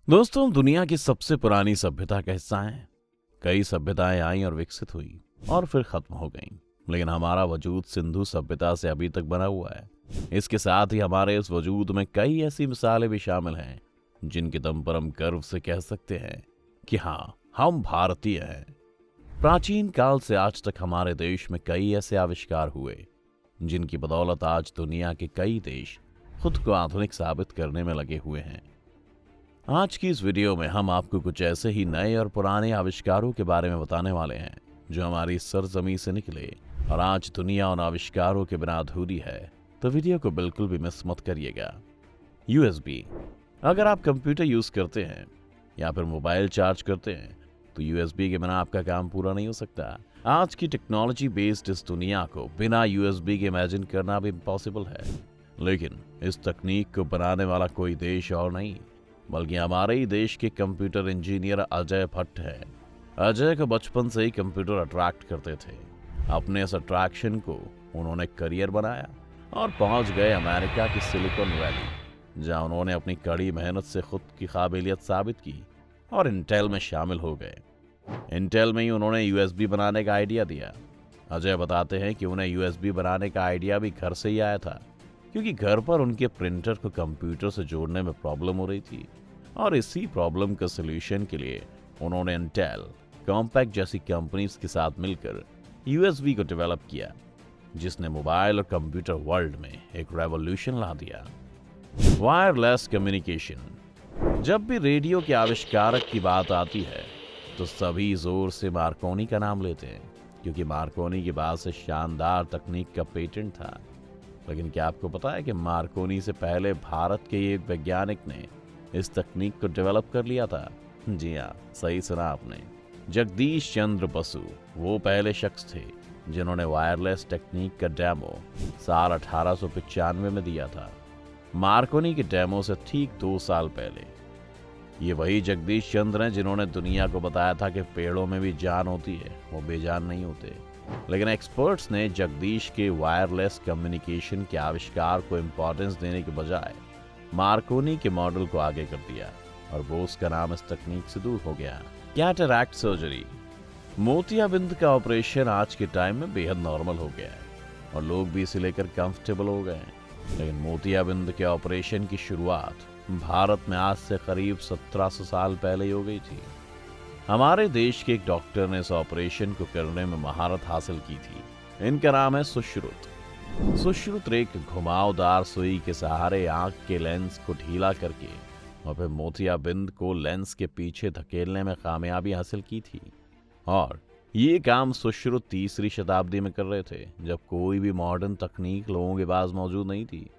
दोस्तों, दुनिया की सबसे पुरानी सभ्यता का हिस्सा हैं। कई सभ्यताएं आई और विकसित हुई और फिर खत्म हो गईं, लेकिन हमारा वजूद सिंधु सभ्यता से अभी तक बना हुआ है। इसके साथ ही हमारे इस वजूद में कई ऐसी मिसालें भी शामिल हैं जिनके दम पर हम गर्व से कह सकते हैं कि हाँ, हम भारतीय हैं। प्राचीन काल से आज तक हमारे देश में कई ऐसे आविष्कार हुए जिनकी बदौलत आज दुनिया के कई देश खुद को आधुनिक साबित करने में लगे हुए हैं। आज की इस वीडियो में हम आपको कुछ ऐसे ही नए और पुराने आविष्कारों के बारे में बताने वाले हैं जो हमारी सरजमी से निकले और आज दुनिया उन आविष्कारों के बिना अधूरी है। तो वीडियो को बिल्कुल भी मिस मत करिएगा। यूएसबी। अगर आप कंप्यूटर यूज करते हैं या फिर मोबाइल चार्ज करते हैं तो यूएसबी के बिना आपका काम पूरा नहीं हो सकता। आज की टेक्नोलॉजी बेस्ड इस दुनिया को बिना यूएसबी के इमेजिन करना भी इम्पॉसिबल है, लेकिन इस तकनीक को बनाने वाला कोई देश और नहीं बल्कि हमारे ही देश के कंप्यूटर इंजीनियर अजय भट्ट है। अजय को बचपन से ही कंप्यूटर अट्रैक्ट करते थे। अपने इस अट्रैक्शन को उन्होंने करियर बनाया और पहुंच गए अमेरिका की सिलिकॉन वैली, जहां उन्होंने अपनी कड़ी मेहनत से खुद की काबिलियत साबित की और इंटेल में शामिल हो गए। इंटेल में ही उन्होंने यूएसबी बनाने का आइडिया दिया। अजय बताते हैं कि उन्हें यूएसबी बनाने का आइडिया भी घर से ही आया था, क्योंकि घर पर उनके प्रिंटर को कंप्यूटर से जोड़ने में प्रॉब्लम हो रही थी और इसी प्रॉब्लम का सलूशन के लिए उन्होंने इंटेल, कॉम्पैक्ट जैसी कंपनीज के साथ मिलकर यूएसबी को डेवलप किया, जिसने मोबाइल और कंप्यूटर वर्ल्ड में एक रेवोल्यूशन ला दिया। Wireless communication. जब भी रेडियो के आविष्कारक की बात आती है तो सभी जोर से मार्कोनी का नाम लेते हैं, क्योंकि मार्कोनी के बाद से शानदार तकनीक का पेटेंट था। लेकिन क्या आपको पता है कि मार्कोनी से पहले भारत के एक वैज्ञानिक ने इस तकनीक को डेवलप कर लिया था? जी हाँ, सही सुना आपने। जगदीश चंद्र बसु वो पहले शख्स थे जिन्होंने वायरलेस टेक्निक का डेमो साल 1895 में दिया था। मार्कोनी के डेमो से ठीक 2 साल पहले ये वही जगदीश चंद्र हैं जिन्होंने दुनिया को बताया था कि पेड़ों में भी जान होती है, वो बेजान नहीं होते। लेकिन एक्सपर्ट्स ने जगदीश के वायरलेस कम्युनिकेशन के आविष्कार को इम्पोर्टेंस देने के बजाय मार्कोनी के मॉडल को आगे कर दिया और बोस का नाम इस तकनीक से दूर हो गया। Cataract surgery. मोतियाबिंद का ऑपरेशन आज के टाइम में बेहद नॉर्मल हो गया है और लोग भी इसे लेकर कंफर्टेबल हो गए हैं। लेकिन मोतियाबिंद के ऑपरेशन की शुरुआत भारत में आज से करीब 1700 साल पहले ही हो गई थी। हमारे देश के एक डॉक्टर ने इस ऑपरेशन को करने में महारत हासिल की थी। इनका नाम है सुश्रुत। सुश्रुत एक घुमावदार सुई के सहारे आंख के लेंस को ढीला करके और फिर मोतियाबिंद को लेंस के पीछे धकेलने में कामयाबी हासिल की थी। और ये काम सुश्रुत 3री शताब्दी में कर रहे थे, जब कोई भी मॉडर्न तकनीक लोगों के पास मौजूद नहीं थी।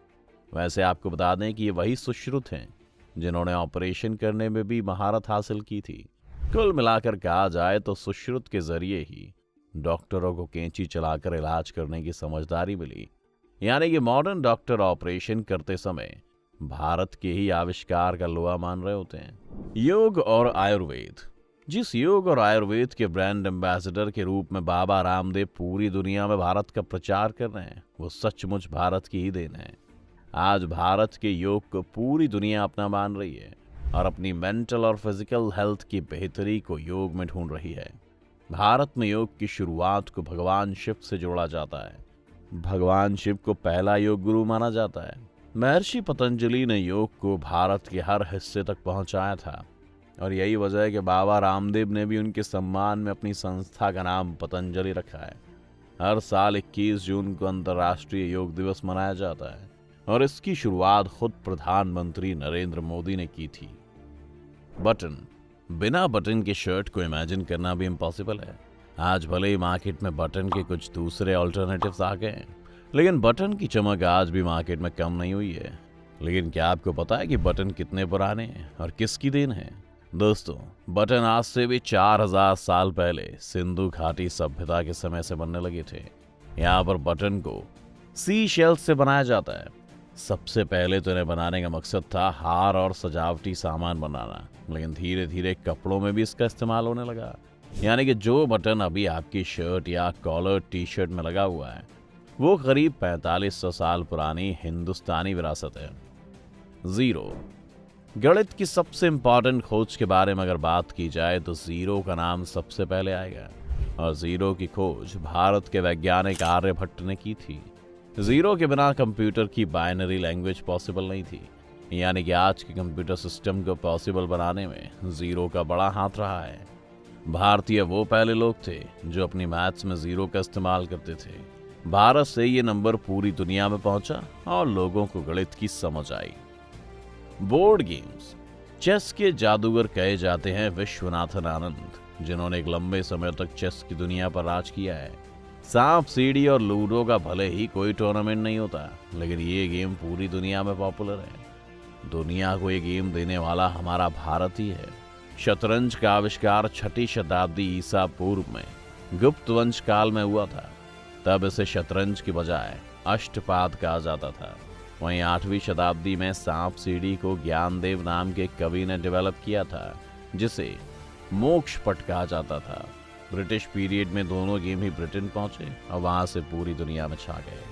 वैसे आपको बता दें कि ये वही सुश्रुत हैं जिन्होंने ऑपरेशन करने में भी महारत हासिल की थी। कुल मिलाकर कहा जाए तो सुश्रुत के जरिए ही डॉक्टरों को कैंची चलाकर इलाज करने की समझदारी मिली। यानी कि मॉडर्न डॉक्टर ऑपरेशन करते समय भारत के ही आविष्कार का लोहा मान रहे होते हैं। योग और आयुर्वेद। जिस योग और आयुर्वेद के ब्रांड एम्बेसडर के रूप में बाबा रामदेव पूरी दुनिया में भारत का प्रचार कर रहे हैं, वो सचमुच भारत की ही देन है। आज भारत के योग को पूरी दुनिया अपना मान रही है और अपनी मेंटल और फिजिकल हेल्थ की बेहतरी को योग में ढूंढ रही है। भारत में योग की शुरुआत को भगवान शिव से जोड़ा जाता है। भगवान शिव को पहला योग गुरु माना जाता है। महर्षि पतंजलि ने योग को भारत के हर हिस्से तक पहुंचाया था और यही वजह है कि बाबा रामदेव ने भी उनके सम्मान में अपनी संस्था का नाम पतंजलि रखा है। हर साल 21 जून को अंतर्राष्ट्रीय योग दिवस मनाया जाता है और इसकी शुरुआत खुद प्रधानमंत्री नरेंद्र मोदी ने की थी। बटन। बिना बटन के शर्ट को इमेजिन करना भी इम्पॉसिबल है। आज भले ही मार्केट में बटन के कुछ दूसरे ऑल्टरनेटिव्स आ गए हैं, लेकिन बटन की चमक आज भी मार्केट में कम नहीं हुई है। लेकिन क्या आपको पता है कि बटन कितने पुराने हैं और किसकी देन है? दोस्तों, बटन आज से भी 4000 साल पहले सिंधु घाटी सभ्यता के समय से बनने लगे थे। यहाँ पर बटन को सी शेल से बनाया जाता है। सबसे पहले तो इन्हें बनाने का मकसद था हार और सजावटी सामान बनाना, लेकिन धीरे धीरे कपड़ों में भी इसका इस्तेमाल होने लगा। यानी कि जो बटन अभी आपकी शर्ट या कॉलर टी शर्ट में लगा हुआ है वो करीब 4500 साल पुरानी हिंदुस्तानी विरासत है। 0 गणित की सबसे इंपॉर्टेंट खोज के बारे में अगर बात की जाए तो जीरो का नाम सबसे पहले आएगा, और जीरो की खोज भारत के वैज्ञानिक आर्यभट्ट ने की थी। जीरो के बिना कंप्यूटर की बाइनरी लैंग्वेज पॉसिबल नहीं थी, यानी कि आज के कंप्यूटर सिस्टम को पॉसिबल बनाने में जीरो का बड़ा हाथ रहा है। भारतीय वो पहले लोग थे जो अपनी मैथ्स में जीरो का इस्तेमाल करते थे। भारत से ये नंबर पूरी दुनिया में पहुंचा और लोगों को गणित की समझ आई। Board games. चेस के जादूगर कहे जाते हैं विश्वनाथन आनंद, जिन्होंने एक लंबे समय तक चेस की दुनिया पर राज किया है। सांप सीढ़ी और लूडो का भले ही कोई टूर्नामेंट नहीं होता, लेकिन ये गेम पूरी दुनिया में पॉपुलर है। दुनिया को ये गेम देने वाला हमारा भारत ही है। शतरंज का आविष्कार 6ठी शताब्दी ईसा पूर्व में गुप्त वंश काल में हुआ था। तब इसे शतरंज की बजाय अष्टपाद कहा जाता था। वहीं 8वीं शताब्दी में सांप सीढ़ी को ज्ञानदेव नाम के कवि ने डेवलप किया था, जिसे मोक्ष पट कहा जाता था। ब्रिटिश पीरियड में दोनों गेम ही ब्रिटेन पहुंचे और वहां से पूरी दुनिया में छा गए।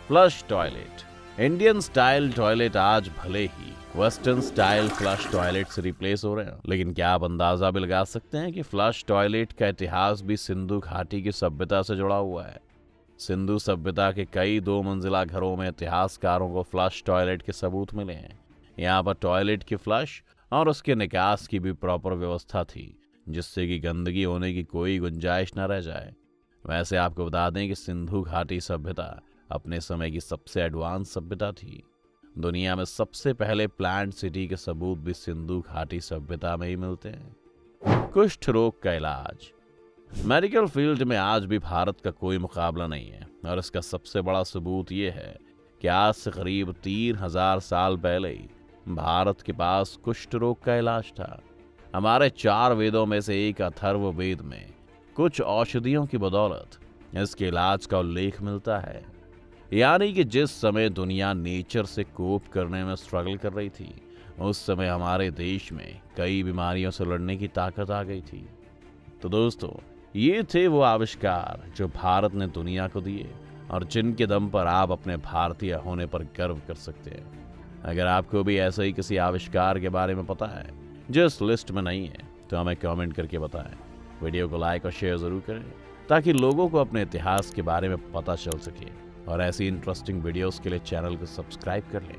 Flush toilet. Indian style toilet आज भले ही वेस्टर्न स्टाइल फ्लश टॉयलेट से रिप्लेस हो रहे हैं, लेकिन क्या आप अंदाजा भी लगा सकते हैं कि फ्लश टॉयलेट का इतिहास भी सिंधु घाटी की सभ्यता से जुड़ा हुआ है। सिंधु सभ्यता के कई 2 मंजिला घरों में इतिहासकारों को फ्लश टॉयलेट के सबूत मिले हैं। यहाँ पर टॉयलेट की फ्लश और उसके निकास की भी प्रॉपर व्यवस्था थी, जिससे कि गंदगी होने की कोई गुंजाइश न रह जाए। वैसे आपको बता दें कि सिंधु घाटी सभ्यता अपने समय की सबसे एडवांस सभ्यता थी। दुनिया में सबसे पहले प्लांट सिटी के सबूत भी सिंधु घाटी सभ्यता में ही मिलते हैं। कुष्ठ रोग का इलाज। मेडिकल फील्ड में आज भी भारत का कोई मुकाबला नहीं है, और इसका सबसे बड़ा सबूत ये है कि आज से करीब 3000 साल पहले ही भारत के पास कुष्ठ रोग का इलाज था। हमारे 4 वेदों में से एक अथर्ववेद में कुछ औषधियों की बदौलत इसके इलाज का उल्लेख मिलता है। यानी कि जिस समय दुनिया नेचर से कोप करने में स्ट्रगल कर रही थी, उस समय हमारे देश में कई बीमारियों से लड़ने की ताकत आ गई थी। तो दोस्तों, ये थे वो आविष्कार जो भारत ने दुनिया को दिए और जिनके दम पर आप अपने भारतीय होने पर गर्व कर सकते हैं। अगर आपको भी ऐसे ही किसी आविष्कार के बारे में पता है जो इस लिस्ट में नहीं है, तो हमें कमेंट करके बताएं। वीडियो को लाइक और शेयर जरूर करें ताकि लोगों को अपने इतिहास के बारे में पता चल सके, और ऐसी इंटरेस्टिंग वीडियोस के लिए चैनल को सब्सक्राइब कर लें।